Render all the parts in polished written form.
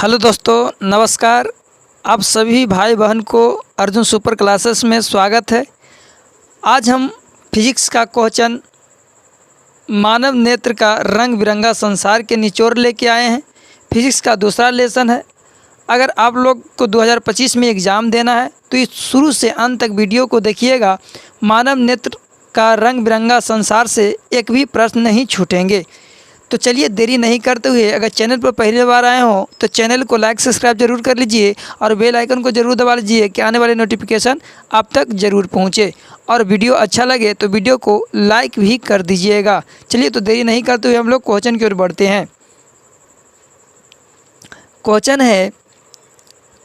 Hello दोस्तों, नमस्कार। आप सभी भाई बहन को अर्जुन सुपर क्लासेस में स्वागत है। आज हम फिजिक्स का क्वेश्चन मानव नेत्र का रंग बिरंगा संसार के निचोड़ लेके आए हैं। फिजिक्स का दूसरा लेसन है। अगर आप लोग को 2025 में एग्ज़ाम देना है तो इस शुरू से अंत तक वीडियो को देखिएगा। मानव नेत्र का रंग बिरंगा संसार से एक भी प्रश्न नहीं छूटेंगे। तो चलिए देरी नहीं करते हुए, अगर चैनल पर पहली बार आए हो तो चैनल को लाइक सब्सक्राइब जरूर कर लीजिए और बेल आइकन को जरूर दबा लीजिए कि आने वाले नोटिफिकेशन आप तक ज़रूर पहुंचे। और वीडियो अच्छा लगे तो वीडियो को लाइक भी कर दीजिएगा। चलिए तो देरी नहीं करते हुए हम लोग क्वेश्चन की ओर बढ़ते हैं।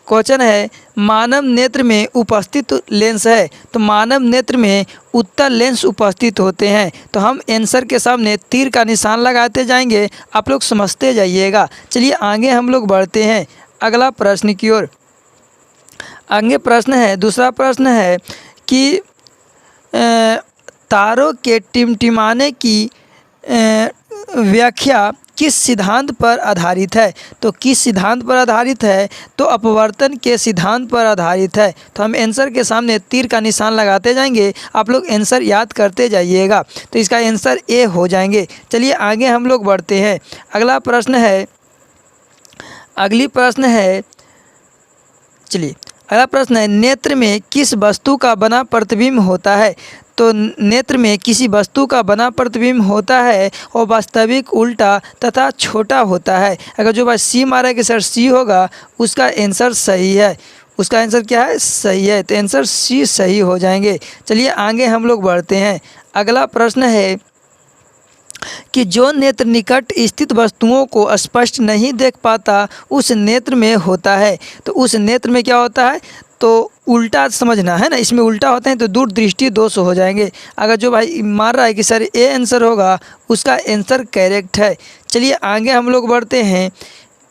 क्वेश्चन है मानव नेत्र में उपस्थित लेंस है। तो मानव नेत्र में उत्तल लेंस उपस्थित होते हैं। तो हम आंसर के सामने तीर का निशान लगाते जाएंगे, आप लोग समझते जाइएगा। चलिए आगे हम लोग बढ़ते हैं अगला प्रश्न की ओर। आगे प्रश्न है, दूसरा प्रश्न है कि तारों के टिमटिमाने की व्याख्या किस सिद्धांत पर आधारित है। तो किस सिद्धांत पर आधारित है? तो अपवर्तन के सिद्धांत पर आधारित है। तो हम आंसर के सामने तीर का निशान लगाते जाएंगे, आप लोग आंसर याद करते जाइएगा। तो इसका आंसर ए हो जाएंगे। चलिए आगे हम लोग बढ़ते हैं। अगला प्रश्न है, अगला प्रश्न है नेत्र में किस वस्तु का बना प्रतिबिंब होता है। तो नेत्र में किसी वस्तु का बना प्रतिबिंब होता है और वास्तविक उल्टा तथा छोटा होता है। अगर जो बात सी मारा है कि सर सी होगा, उसका आंसर सही है। उसका आंसर क्या है? सही है। तो आंसर सी सही हो जाएंगे। चलिए आगे हम लोग बढ़ते हैं। अगला प्रश्न है कि जो नेत्र निकट स्थित वस्तुओं को स्पष्ट नहीं देख पाता उस नेत्र में होता है। तो उस नेत्र में क्या होता है? तो उल्टा समझना है ना, इसमें उल्टा होते हैं तो दूरदृष्टि दोष हो जाएंगे। अगर जो भाई मार रहा है कि सर ए आंसर होगा, उसका आंसर करेक्ट है। चलिए आगे हम लोग बढ़ते हैं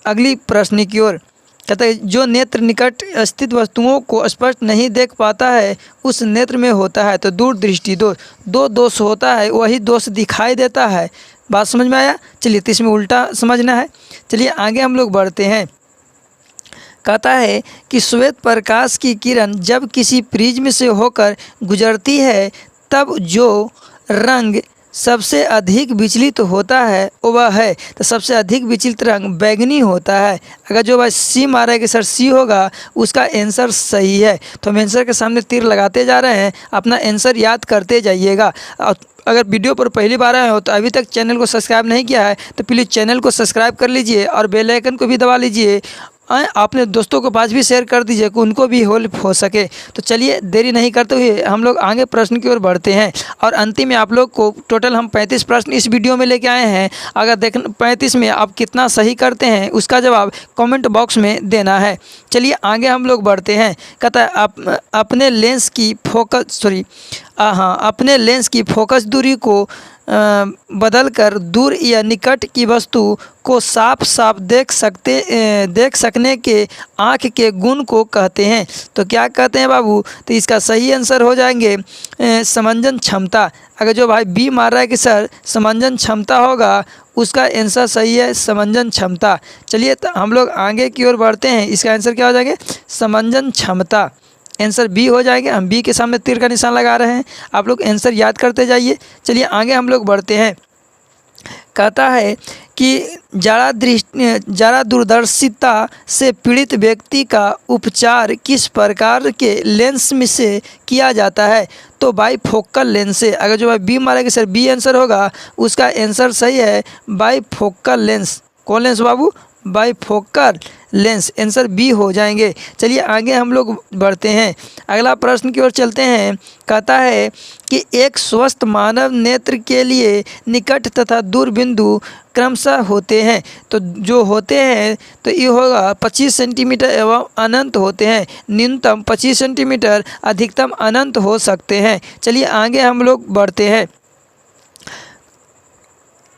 अगली प्रश्न की ओर। कहता है जो नेत्र निकट स्थित वस्तुओं को स्पष्ट नहीं देख पाता है उस नेत्र में होता है। तो दूरदृष्टि दोष, दो दोष होता है, वही दोष दिखाई देता है। बात समझ में आया? चलिए तो इसमें उल्टा समझना है। चलिए आगे हम लोग बढ़ते हैं। कहता है कि श्वेत प्रकाश की किरण जब किसी प्रिज्म से होकर गुजरती है तब जो रंग सबसे अधिक विचलित होता है वह है। तो सबसे अधिक विचलित रंग बैगनी होता है। अगर जो भाई सी मारा है कि सर सी होगा, उसका आंसर सही है। तो हम आंसर के सामने तीर लगाते जा रहे हैं, अपना आंसर याद करते जाइएगा। अगर वीडियो पर पहली बार आए हो तो अभी तक चैनल को सब्सक्राइब नहीं किया है तो प्लीज़ चैनल को सब्सक्राइब कर लीजिए और बेल आइकन को भी दबा लीजिए। अपने दोस्तों को पास भी शेयर कर दीजिए कि उनको भी हेल्प हो सके। तो चलिए देरी नहीं करते हुए हम लोग आगे प्रश्न की ओर बढ़ते हैं। और अंतिम में आप लोग को टोटल हम 35 प्रश्न इस वीडियो में लेके आए हैं। अगर 35 में आप कितना सही करते हैं उसका जवाब कमेंट बॉक्स में देना है। चलिए आगे हम लोग बढ़ते हैं। कहता है आप अपने लेंस की फोकस दूरी को बदलकर दूर या निकट की वस्तु को साफ साफ देख सकने के आँख के गुण को कहते हैं। तो क्या कहते हैं बाबू? तो इसका सही आंसर हो जाएंगे समंजन क्षमता। अगर जो भाई बी मार रहा है कि सर समंजन क्षमता होगा, उसका आंसर सही है समंजन क्षमता। चलिए तो हम लोग आगे की ओर बढ़ते हैं। इसका आंसर क्या हो जाएंगे? समंजन क्षमता। आंसर बी हो जाएगा। हम बी के सामने तीर का निशान लगा रहे हैं, आप लोग आंसर याद करते जाइए। चलिए आगे हम लोग बढ़ते हैं। कहता है कि ज़रा दूरदर्शिता से पीड़ित व्यक्ति का उपचार किस प्रकार के लेंस में से किया जाता है। तो बाईफोकल लेंस से। अगर जो भाई बी मारेगा सर बी आंसर होगा, उसका आंसर सही है बाईफोकल लेंस। कौन लेंस बाबू? Bifocal lens. आंसर बी हो जाएंगे। चलिए आगे हम लोग बढ़ते हैं। अगला प्रश्न की ओर चलते हैं। कहता है कि एक स्वस्थ मानव नेत्र के लिए निकट तथा दूर बिंदु क्रमशः होते हैं। तो जो होते हैं तो ये होगा 25 सेंटीमीटर एवं अनंत होते हैं। न्यूनतम 25 सेंटीमीटर, अधिकतम अनंत हो सकते हैं। चलिए आगे हम लोग बढ़ते हैं।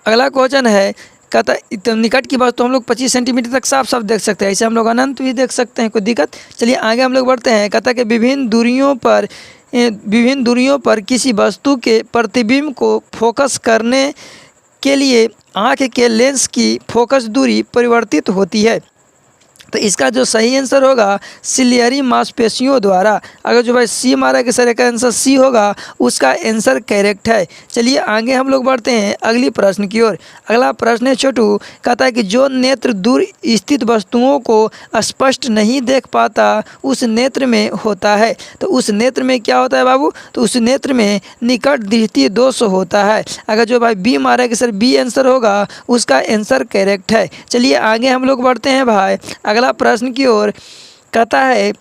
अगला क्वेश्चन है, कहता है निकट की बात तो हम लोग 25 सेंटीमीटर तक साफ साफ देख सकते हैं, ऐसे हम लोग अनंत भी देख सकते हैं, कोई दिक्कत? चलिए आगे हम लोग बढ़ते हैं। कहता है कि विभिन्न दूरियों पर किसी वस्तु के प्रतिबिंब को फोकस करने के लिए आँख के लेंस की फोकस दूरी परिवर्तित होती है। तो इसका जो सही आंसर होगा सिलियरी मांसपेशियों द्वारा। अगर जो भाई सी मारा कि सर का आंसर सी होगा, उसका आंसर करेक्ट है। चलिए आगे हम लोग बढ़ते हैं अगली प्रश्न की ओर। अगला प्रश्न है छोटू, कहता है कि जो नेत्र दूर स्थित वस्तुओं को स्पष्ट नहीं देख पाता उस नेत्र में होता है। तो उस नेत्र में क्या होता है बाबू? तो उस नेत्र में निकट दृष्टि दोष होता है। अगर जो भाई बी मारा कि सर बी आंसर होगा, उसका आंसर करेक्ट है। चलिए आगे हम लोग बढ़ते हैं भाई अगला प्रश्न की ओर। कहता है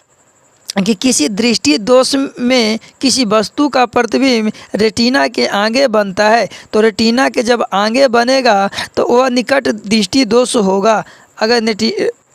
कि किसी दृष्टि दोष में किसी वस्तु का प्रतिबिंब रेटिना के आगे बनता है। तो रेटिना के जब आगे बनेगा तो वह निकट दृष्टि दोष होगा। अगर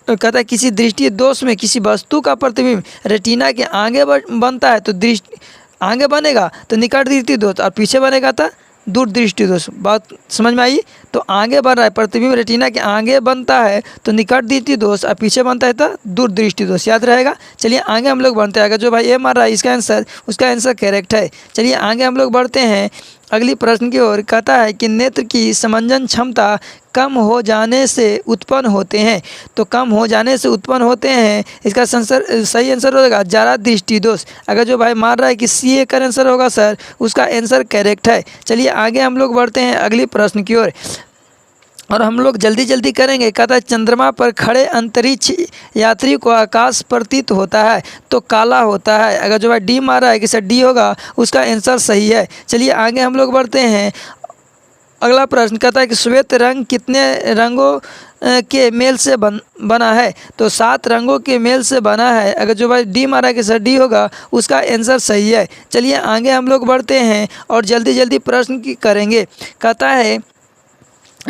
कहता है किसी दृष्टि दोष में किसी वस्तु का प्रतिबिंब रेटिना के आगे बनता है तो दृष्टि आगे बनेगा तो निकट दृष्टि दोष, और पीछे बनेगा तो दूर दृष्टि दोष। बात समझ में आई? तो आगे बन रहा है, प्रतिबिंब रेटिना के आगे बनता है तो निकट दृष्टि दोष, और पीछे बनता है तो दूर दृष्टि दोष। याद रहेगा। चलिए आगे हम लोग बढ़ते हैं। अगर जो भाई ए मार रहा है इसका आंसर, उसका आंसर करेक्ट है। चलिए आगे हम लोग बढ़ते हैं अगली प्रश्न की ओर। कहता है कि नेत्र की समंजन क्षमता कम हो जाने से उत्पन्न होते हैं। तो कम हो जाने से उत्पन्न होते हैं, इसका सही आंसर होगा जरा दृष्टि दोष। अगर जो भाई मान रहा है कि सी ए का आंसर होगा सर, उसका आंसर करेक्ट है। चलिए आगे हम लोग बढ़ते हैं अगली प्रश्न की ओर, और हम लोग जल्दी जल्दी करेंगे। कहता है चंद्रमा पर खड़े अंतरिक्ष यात्री को आकाश प्रतीत होता है तो काला होता है। अगर जो भाई डी मारा है कि सर डी होगा, उसका आंसर सही है। चलिए आगे हम लोग बढ़ते हैं अगला प्रश्न। कहता है कि श्वेत रंग कितने रंगों के मेल से बना है। तो 7 रंगों के मेल से बना है। अगर जो भाई डी मारा कि सर डी होगा, उसका आंसर सही है। चलिए आगे हम लोग बढ़ते हैं और जल्दी जल्दी प्रश्न की करेंगे। कहता है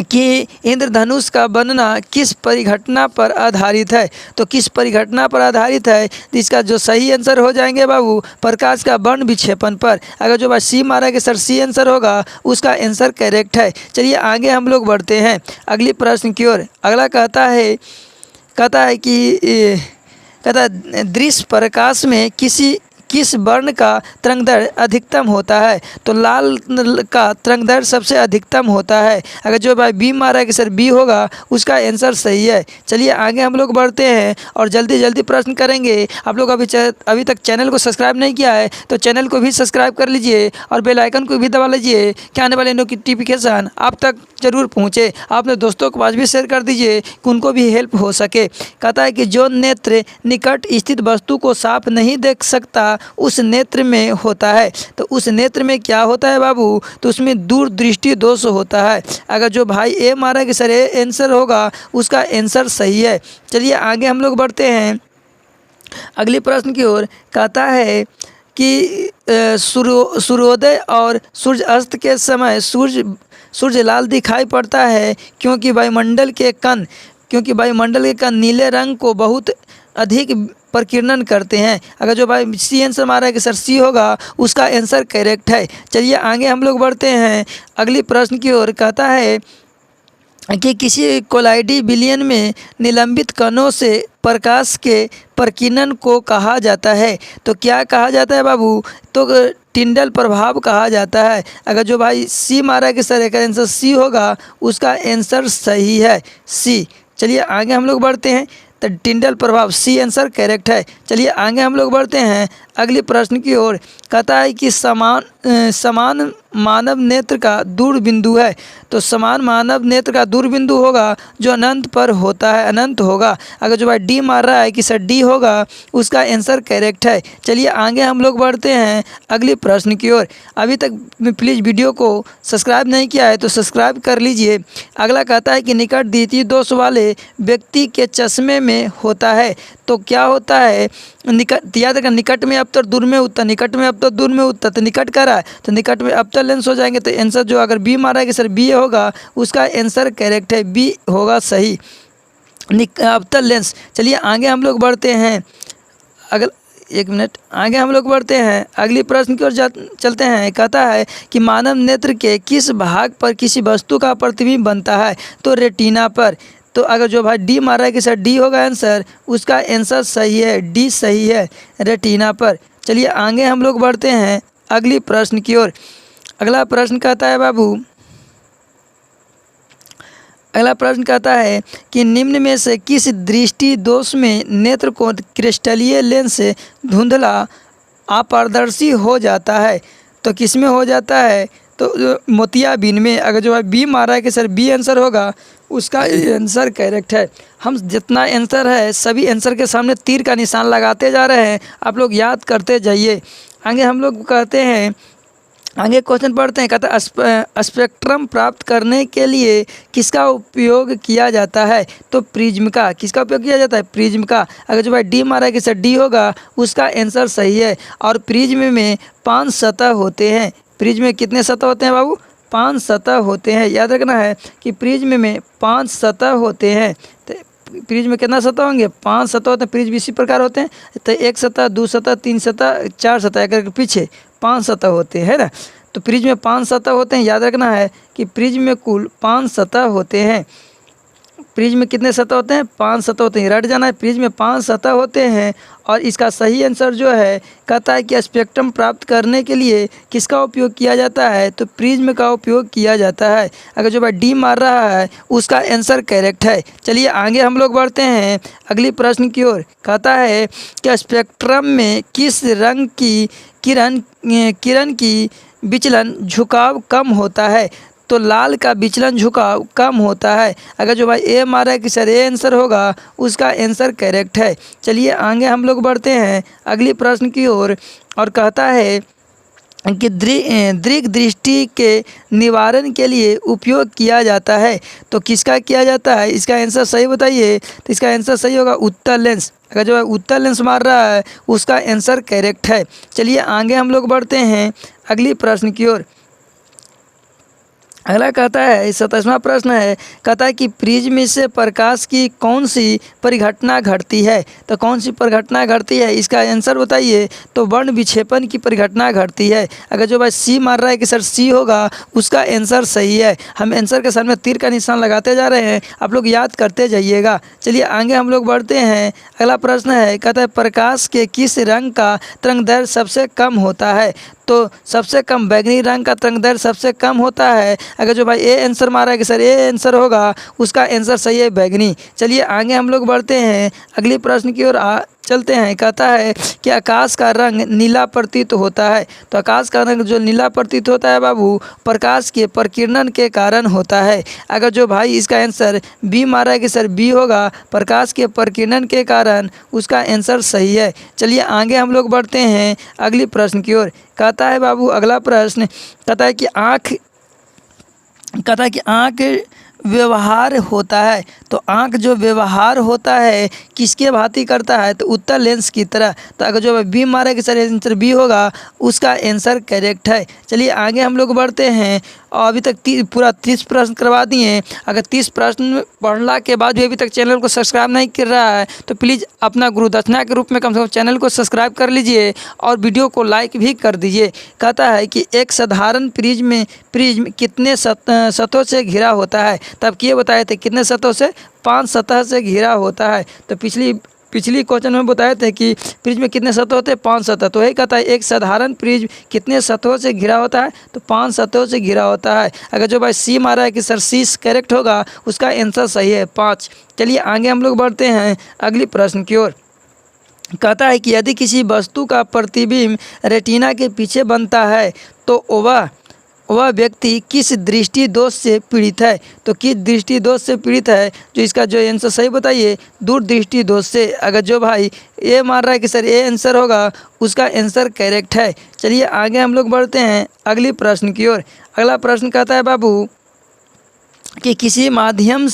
कि इंद्रधनुष का बनना किस परिघटना पर आधारित है। तो किस परिघटना पर आधारित है? इसका जो सही आंसर हो जाएंगे बाबू प्रकाश का वर्ण विक्षेपण पर। अगर जो भाई सी मारा कि सर सी आंसर होगा, उसका आंसर करेक्ट है। चलिए आगे हम लोग बढ़ते हैं अगली प्रश्न की ओर। अगला कहता है दृश्य प्रकाश में किस वर्ण का तरंगदैर्घ्य अधिकतम होता है। तो लाल का तरंगदैर्घ्य सबसे अधिकतम होता है। अगर जो भाई बी मारा है कि सर बी होगा, उसका आंसर सही है। चलिए आगे हम लोग बढ़ते हैं और जल्दी जल्दी प्रश्न करेंगे। आप लोग अभी तक चैनल को सब्सक्राइब नहीं किया है तो चैनल को भी सब्सक्राइब कर लीजिए और बेल आइकन को भी दबा लीजिए कि आने वाले नोटिफिकेशन आप तक जरूर पहुँचे। आपने दोस्तों के पास भी शेयर कर दीजिए कि उनको भी हेल्प हो सके। कहता है कि जो नेत्र निकट स्थित वस्तु को साफ नहीं देख सकता उस नेत्र में होता है। तो उस नेत्र में क्या होता है बाबू? तो उसमें दूर दृष्टि दोष होता है। अगर जो भाई ए मारा कि सर ए आंसर होगा, उसका आंसर सही है। चलिए आगे हम लोग बढ़ते हैं अगले प्रश्न की ओर। कहता है कि सूर्योदय और सूर्य अस्त के समय सूर्य लाल दिखाई पड़ता है क्योंकि वायुमंडल के कण नीले रंग को बहुत अधिक प्रकीर्णन करते हैं। अगर जो भाई सी आंसर मारा है कि सर सी होगा, उसका आंसर करेक्ट है। चलिए आगे हम लोग बढ़ते हैं अगली प्रश्न की ओर। कहता है कि किसी कोलाइडी विलयन में निलंबित कणों से प्रकाश के प्रकीर्णन को कहा जाता है। तो क्या कहा जाता है बाबू? तो टिंडल प्रभाव कहा जाता है। अगर जो भाई सी मारा है कि सर एक आंसर सी होगा, उसका आंसर सही है सी। चलिए आगे हम लोग बढ़ते हैं। तो टिंडल प्रभाव सी आंसर करेक्ट है। चलिए आगे हम लोग बढ़ते हैं अगली प्रश्न की ओर। कहता है कि समान मानव नेत्र का दूर बिंदु है। तो समान मानव नेत्र का दूर बिंदु होगा जो अनंत पर होता है, अनंत होगा। अगर जो भाई डी मार रहा है कि सर डी होगा, उसका आंसर करेक्ट है। चलिए आगे हम लोग बढ़ते हैं अगली प्रश्न की ओर। अभी तक प्लीज़ वीडियो को सब्सक्राइब नहीं किया है तो सब्सक्राइब कर लीजिए। अगला कहता है कि निकट दृष्टि दोष वाले व्यक्ति के चश्मे में होता है। तो क्या होता है? निकट, याद रखना, निकट में अवतर दूर में उत्तर, निकट में अवतर दूर में उत्तर। तो निकट का रहा है तो निकट में अवतर लेंस हो जाएंगे। तो आंसर जो अगर बी मारा है कि सर बी होगा, उसका आंसर करेक्ट है, बी होगा सही, अवतर लेंस। चलिए आगे हम लोग बढ़ते हैं एक मिनट आगे हम लोग बढ़ते हैं अगली प्रश्न की ओर चलते हैं। कहता है कि मानव नेत्र के किस भाग पर किसी वस्तु का प्रतिबिंब बनता है। तो रेटिना पर। तो अगर जो भाई डी मारा है कि सर डी होगा आंसर, उसका आंसर सही है, डी सही है, रेटिना पर। चलिए आगे हम लोग बढ़ते हैं अगली प्रश्न की ओर। अगला प्रश्न कहता है बाबू अगला प्रश्न कहता है कि निम्न में से किस दृष्टि दोष में नेत्र को क्रिस्टलीय लेंस से धुंधला अपारदर्शी हो जाता है? तो किस में हो जाता है? तो मोतियाबिंद में। अगर जो है बी मारा है कि सर बी आंसर होगा, उसका आंसर करेक्ट है। हम जितना आंसर है सभी आंसर के सामने तीर का निशान लगाते जा रहे हैं, आप लोग याद करते जाइए। आगे हम लोग कहते हैं, आगे क्वेश्चन पढ़ते हैं। कहता है स्पेक्ट्रम प्राप्त करने के लिए किसका उपयोग किया जाता है? तो प्रिज्म का। किसका उपयोग किया जाता है? प्रिज्म का। अगर जो भाई डी मारा है कि सर डी होगा, उसका आंसर सही है। और प्रिज्म में 5 सतह होते हैं। प्रिज्म में कितने सतह होते हैं बाबू? 5 सतह होते हैं। याद रखना है कि प्रिज्म में 5 सतह होते हैं। तो प्रिज्म में कितना सतह होंगे? 5 सतह होते हैं। प्रिज्म इसी प्रकार होते हैं, तो 1 सतह, 2 सतह, 3 सतह, 4 सतह, अगर पीछे 5 सतह होते हैं ना। तो प्रिज्म में 5 सतह होते हैं। याद रखना है कि प्रिज्म में कुल 5 सतह होते हैं। प्रिज्म में कितने सतह होते हैं? 5 सतह होते हैं। रट जाना है, प्रिज्म में 5 सतह होते हैं। और इसका सही आंसर जो है कहता है कि स्पेक्ट्रम प्राप्त करने के लिए किसका उपयोग किया जाता है? तो प्रिज्म का उपयोग किया जाता है। अगर जो भाई डी मार रहा है, उसका आंसर करेक्ट है। चलिए आगे हम लोग बढ़ते हैं अगली प्रश्न की ओर। कहता है कि स्पेक्ट्रम में किस रंग की किरण की विचलन झुकाव कम होता है? तो लाल का विचलन झुकाव कम होता है। अगर जो भाई ए मारा है कि सर ए आंसर होगा, उसका आंसर करेक्ट है। चलिए आगे हम लोग बढ़ते हैं अगली प्रश्न की ओर। और कहता है कि दृग दृष्टि के निवारण के लिए उपयोग किया जाता है। तो किसका किया जाता है? इसका आंसर सही बताइए। तो इसका आंसर सही होगा उत्तल लेंस। अगर जो है उत्तल लेंस मार रहा है, उसका आंसर करेक्ट है। चलिए आगे हम लोग बढ़ते हैं अगली प्रश्न की ओर। अगला कहता है 27वां प्रश्न है। कहता है कि प्रिज्म से प्रकाश की कौन सी परिघटना घटती है? तो कौन सी परिघटना घटती है, इसका आंसर बताइए। तो वर्ण विक्षेपण की परिघटना घटती है। अगर जो भाई सी मार रहा है कि सर सी होगा, उसका आंसर सही है। हम आंसर के सामने तीर का निशान लगाते जा रहे हैं, आप लोग याद करते जाइएगा। चलिए आगे हम लोग बढ़ते हैं। अगला प्रश्न है, कहता है प्रकाश के किस रंग का तरंगदैर्घ्य सबसे कम होता है? तो सबसे कम बैगनी रंग का तरंगदैर्घ्य सबसे कम होता है। अगर जो भाई ए आंसर मारा है कि सर ए आंसर होगा, उसका आंसर सही है बैगनी। चलिए आगे हम लोग बढ़ते हैं अगले प्रश्न की ओर चलते हैं। कहता है कि आकाश का रंग नीला प्रतीत होता है। तो आकाश का रंग जो नीला प्रतीत होता है बाबू, प्रकाश के प्रकीर्णन के कारण होता है। अगर जो भाई इसका आंसर बी मारा है कि सर बी होगा, प्रकाश के प्रकीर्णन के कारण, उसका आंसर सही है। चलिए आगे हम लोग बढ़ते हैं अगली प्रश्न की ओर। कहता है बाबू अगला प्रश्न, कहता है कि आँख व्यवहार होता है। तो आँख जो व्यवहार होता है किसके भांति करता है? तो उत्तल लेंस की तरह। तो अगर जो बी मारे कि सर आंसर बी होगा, उसका आंसर करेक्ट है। चलिए आगे हम लोग बढ़ते हैं। और अभी तक पूरा 30 प्रश्न करवा दिए। अगर 30 प्रश्न पढ़ने के बाद भी अभी तक चैनल को सब्सक्राइब नहीं कर रहा है, तो प्लीज़ अपना गुरुदक्षिणा के रूप में कम से कम चैनल को सब्सक्राइब कर लीजिए और वीडियो को लाइक भी कर दीजिए। कहता है कि एक साधारण प्रिज्म कितने सतहों से घिरा होता है? तब ये बताए थे कितने सतहों से? 5 सतह से घिरा होता है। तो पिछली क्वेश्चन में बताए थे कि प्रिज्म में कितने सतह होते हैं? 5 सतह। तो यही कहता है एक साधारण प्रिज्म कितने सतहों से घिरा होता है? तो 5 सतहों से घिरा होता है। अगर जो भाई सी मारा है कि सर सी करेक्ट होगा, उसका आंसर सही है 5। चलिए आगे हम लोग बढ़ते हैं अगली प्रश्न की ओर। कहता है कि यदि किसी वस्तु का प्रतिबिंब रेटिना के पीछे बनता है, तो वह व्यक्ति किस दृष्टि दोष से पीड़ित है? तो किस दृष्टि दोष से पीड़ित है? जो इसका जो आंसर सही बताइए, दूरदृष्टि दोष से। अगर जो भाई ए मार रहा है कि सर ए आंसर होगा, उसका आंसर करेक्ट है। चलिए आगे हम लोग बढ़ते हैं अगली प्रश्न की ओर। अगला प्रश्न कहता है बाबू कि किसी माध्यम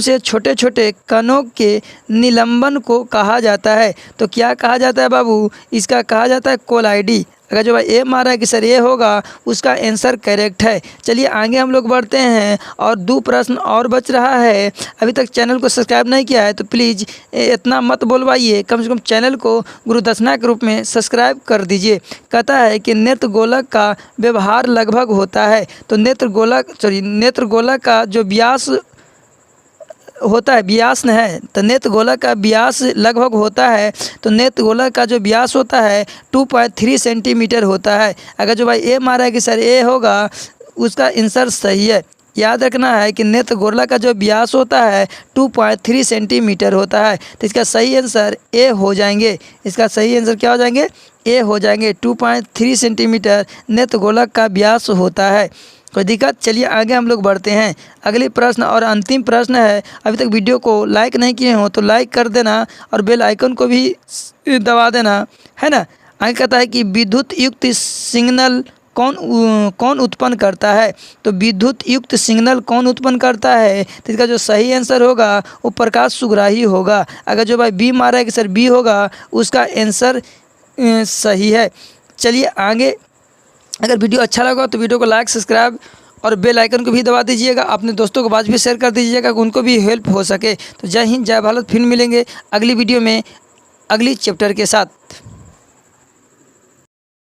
से छोटे छोटे कणों के निलंबन को कहा जाता है। तो क्या कहा जाता है बाबू? इसका कहा जाता है कोलाइडी। अगर जो भाई ए मारा है कि सर ए होगा, उसका आंसर करेक्ट है। चलिए आगे हम लोग बढ़ते हैं और 2 प्रश्न और बच रहा है। अभी तक चैनल को सब्सक्राइब नहीं किया है तो प्लीज़ इतना मत बोलवाइए, कम से कम चैनल को गुरुदक्षिणा के रूप में सब्सक्राइब कर दीजिए। कहता है कि नेत्र गोलक का व्यवहार लगभग होता है। तो नेत्र गोलक का जो व्यास होता है, व्यास न है, तो नेत्र गोलक का व्यास लगभग होता है। तो नेत्र गोलक का जो व्यास होता है 2.3 सेंटीमीटर होता है। अगर जो भाई ए मारा है कि सर ए होगा, उसका आंसर सही है। याद रखना है कि नेत्र गोरला का जो व्यास होता है 2.3 सेंटीमीटर होता है। तो इसका सही आंसर ए हो जाएंगे। इसका सही आंसर क्या हो जाएंगे? ए हो जाएंगे। 2.3 सेंटीमीटर नेत्र गोरला का व्यास होता है। कोई दिक्कत? चलिए आगे हम लोग बढ़ते हैं। अगली प्रश्न और अंतिम प्रश्न है। अभी तक वीडियो को लाइक नहीं किए हो तो लाइक कर देना और बेल आइकन को भी दबा देना, है ना। आगे कहता है कि विद्युत युक्त सिग्नल कौन उत्पन्न करता है? तो विद्युत युक्त सिग्नल कौन उत्पन्न करता है? तो इसका जो सही आंसर होगा वो प्रकाश सुग्राही होगा। अगर जो भाई बी मारा है कि सर बी होगा, उसका आंसर सही है। चलिए आगे। अगर वीडियो अच्छा लगा तो वीडियो को लाइक, सब्सक्राइब और बेल आइकन को भी दबा दीजिएगा। अपने दोस्तों को बात भी शेयर कर दीजिएगा कि उनको भी हेल्प हो सके। तो जय हिंद, जय भारत। फिर मिलेंगे अगली वीडियो में अगली चैप्टर के साथ।